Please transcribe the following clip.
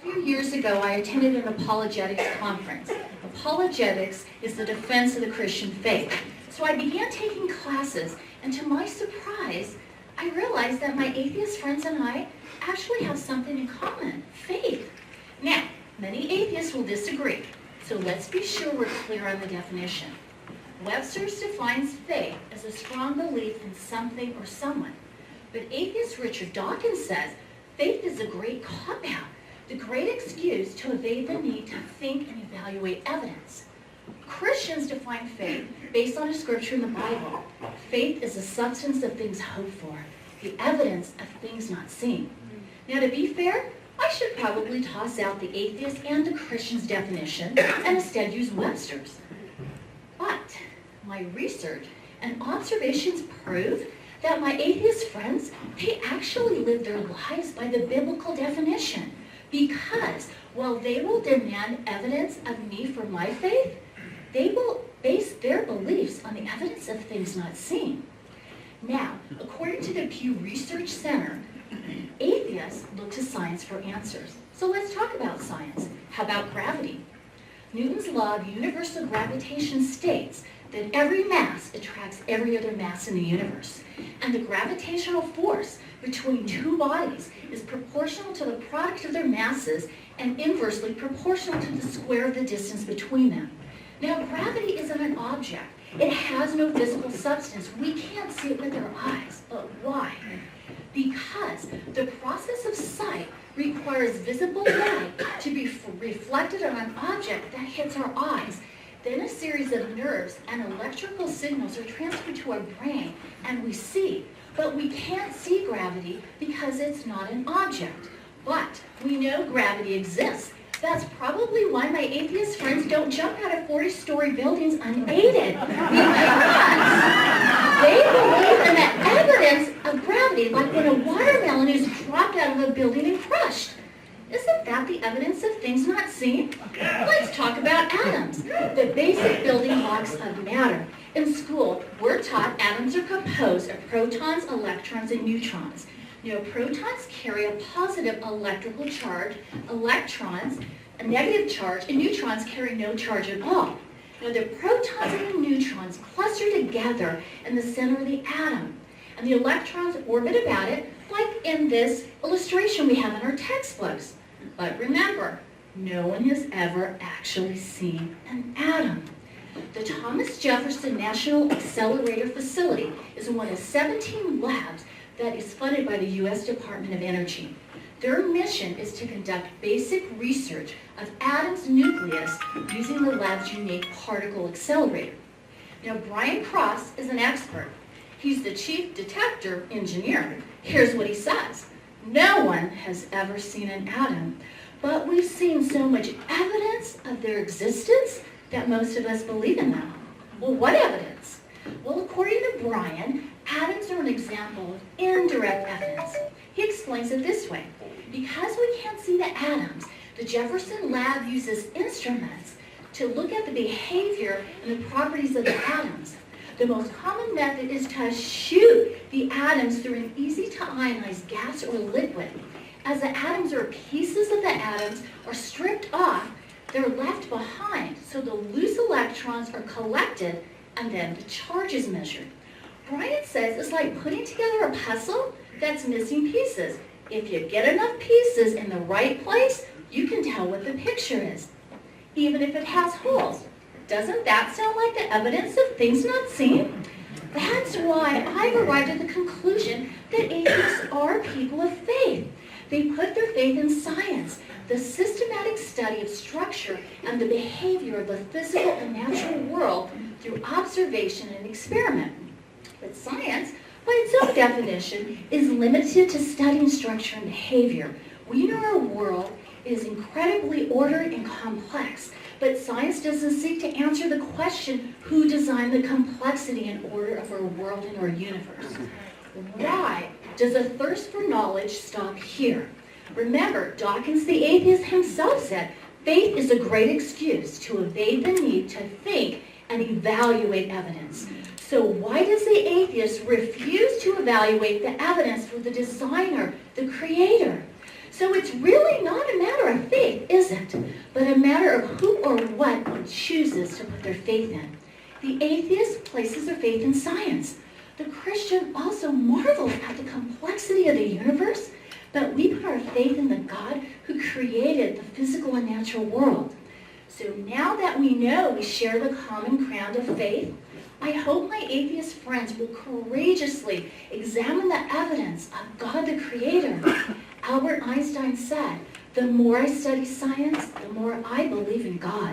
few years ago, I attended an apologetics conference. Apologetics is the defense of the Christian faith. So I began taking classes, and to my surprise, I realized that my atheist friends and I actually have something in common: faith. Now, many atheists will disagree, so let's be sure we're clear on the definition. Webster's defines faith as a strong belief in something or someone. But atheist Richard Dawkins says faith is a great cop-out, the great excuse to evade the need to think and evaluate evidence. Christians define faith based on a scripture in the Bible. Faith is the substance of things hoped for, the evidence of things not seen. Now, to be fair, I should probably toss out the atheist and the Christian's definition and instead use Webster's. But my research and observations prove that my atheist friends, they actually live their lives by the biblical definition, because while they will demand evidence of me for my faith, they will base their beliefs on the evidence of things not seen. Now, according to the Pew Research Center, atheists look to science for answers. So let's talk about science. How about gravity? Newton's law of universal gravitation states that every mass attracts every other mass in the universe. And the gravitational force between two bodies is proportional to the product of their masses and inversely proportional to the square of the distance between them. Now, gravity isn't an object. It has no physical substance. We can't see it with our eyes. But why? Because the process of sight requires visible light to be reflected on an object that hits our eyes. Then a series of nerves and electrical signals are transferred to our brain, and we see. But we can't see gravity because it's not an object. But we know gravity exists. That's probably why my atheist friends don't jump out of 40-story buildings unaided, because they believe in the evidence of gravity, like when a watermelon is dropped out of a building and crushed. Isn't that the evidence of things not seen? Let's talk about atoms, the basic building blocks of matter. In school, we're taught atoms are composed of protons, electrons, and neutrons. Now, protons carry a positive electrical charge, electrons a negative charge, and neutrons carry no charge at all. Now, the protons and the neutrons cluster together in the center of the atom, and the electrons orbit about it, like in this illustration we have in our textbooks. But remember, no one has ever actually seen an atom. The Thomas Jefferson National Accelerator Facility is one of 17 labs that is funded by the U.S. Department of Energy. Their mission is to conduct basic research of atoms' nucleus using the lab's unique particle accelerator. Now, Brian Cross is an expert. He's the chief detector engineer. Here's what he says. No one has ever seen an atom, but we've seen so much evidence of their existence that most of us believe in them. Well, what evidence? Well, according to Brian, atoms are an example of indirect evidence. He explains it this way. Because we can't see the atoms, the Jefferson Lab uses instruments to look at the behavior and the properties of the atoms. The most common method is to shoot the atoms through an easy-to-ionize gas or liquid. As the atoms or pieces of the atoms are stripped off, they're left behind, so the loose electrons are collected and then the charge is measured. Brian says it's like putting together a puzzle that's missing pieces. If you get enough pieces in the right place, you can tell what the picture is, even if it has holes. Doesn't that sound like the evidence of things not seen? That's why I've arrived at the conclusion that atheists are people of faith. They put their faith in science, the systematic study of structure and the behavior of the physical and natural world through observation and experiment. But science, by its own definition, is limited to studying structure and behavior. We know our world is incredibly ordered and complex, but science doesn't seek to answer the question, who designed the complexity and order of our world and our universe? Why does a thirst for knowledge stop here? Remember, Dawkins the atheist himself said, faith is a great excuse to evade the need to think and evaluate evidence. So why does the atheist refuse to evaluate the evidence for the designer, the creator? So it's really not a matter of faith, is it? But a matter of who or what one chooses to put their faith in. The atheist places their faith in science. The Christian also marvels at the complexity of the universe, but we put our faith in the God who created the physical and natural world. So now that we know we share the common ground of faith, I hope my atheist friends will courageously examine the evidence of God the Creator. Albert Einstein said, "The more I study science, the more I believe in God."